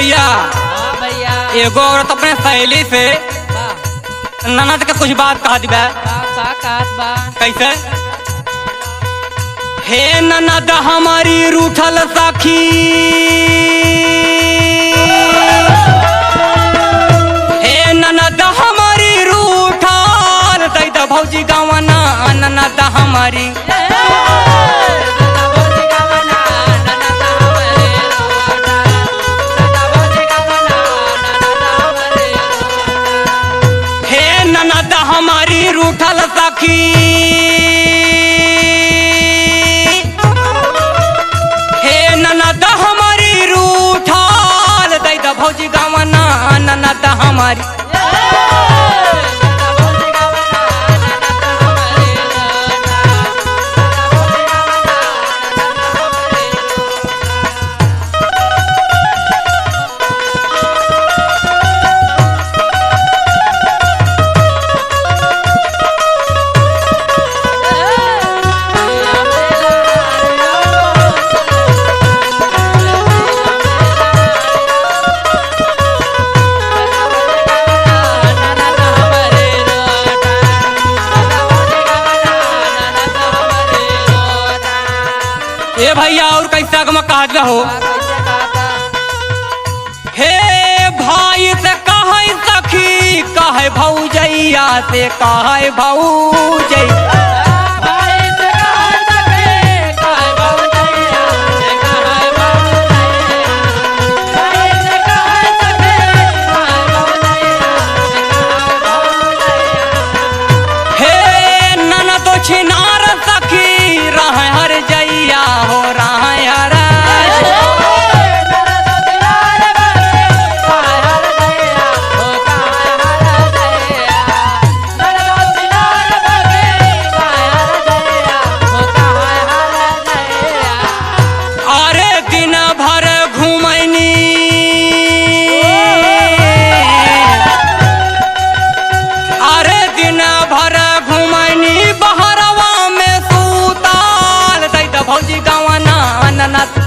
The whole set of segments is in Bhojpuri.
भैया हाँ भैया। एगो औरत अपने सहेली से ननद के कुछ बात कह दिबा। का कहत बा? कैसे? हे ननद हमारी रूठल सखी, हे ननद हमारी रूठल दई द भौजी गवना ननद हमारी। हे ननद हमारी रूठल सखी, हे ननद हमारी रूठल दई द भौजी गवना ननद हमारी। ए भैया और कैसा गम कहत हो? हे भाई से कहे सखी कहे भौजैया से कहे भौजैया। हे ननदो छिनार सखी रहे हर जैया हो रहे हर। अरे दिन भर घूमैनी, अरे दिन भर घूमैनी बहरवा में सूताल दई द भौजी गवना ननद।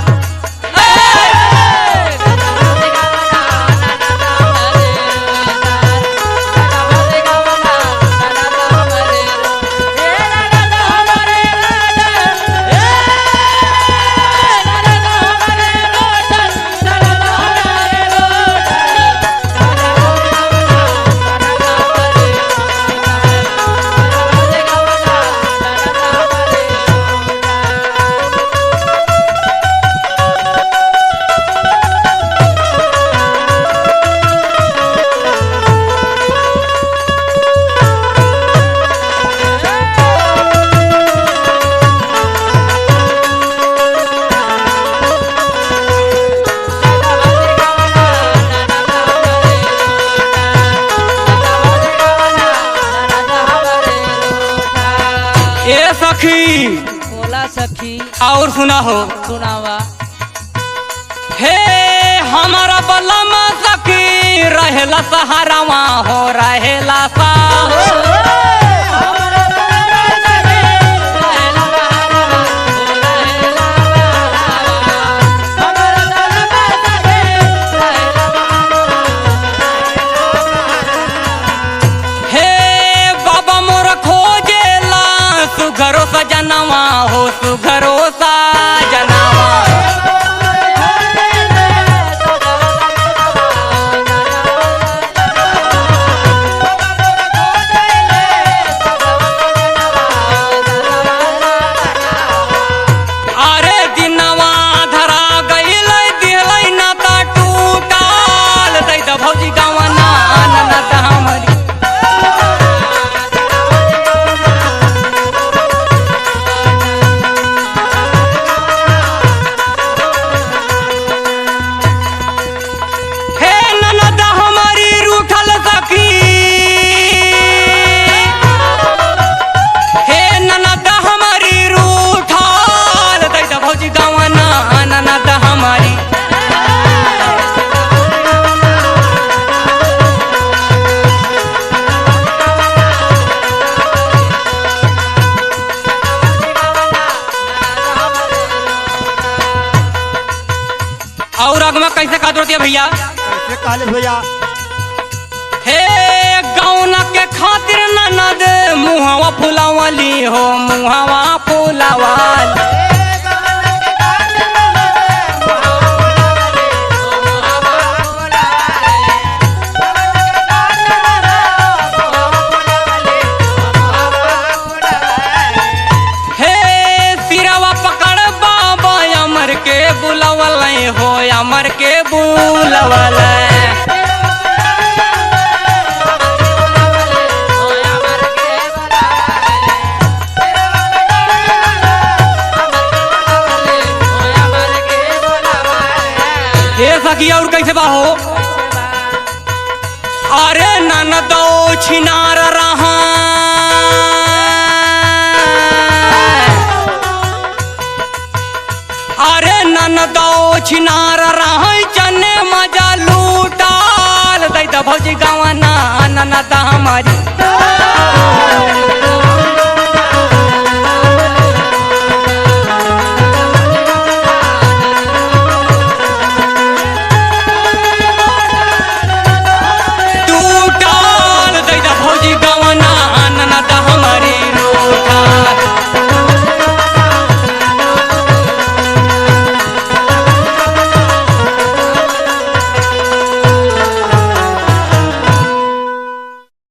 ए सखी बोला सखी। और सुना हो? सुनावा। हे हमारा बलम सखी रहेला सहारावा हो रहेला सा। हे बाबा मोर खोजेला सुघरो सजनवा हो सुघरो सजनवा। अरे दिनवा धरा गइल दिहलै ना त टूटाल दई द भौजी गवना ननद हमारी। के भैया कैसे कहले भैया हे गौना के खातिर ननद मुहवा फुलावली हो मुहवा फुलावल हे सिरवा पकड़ बाबा अमर के बुलावल हो अमर के बुलावल सखी और कैसे बाहो अरे ननदो छिनार रहा अरे ननदो छिनार रहा चने मजा लूटाल दै द भौजी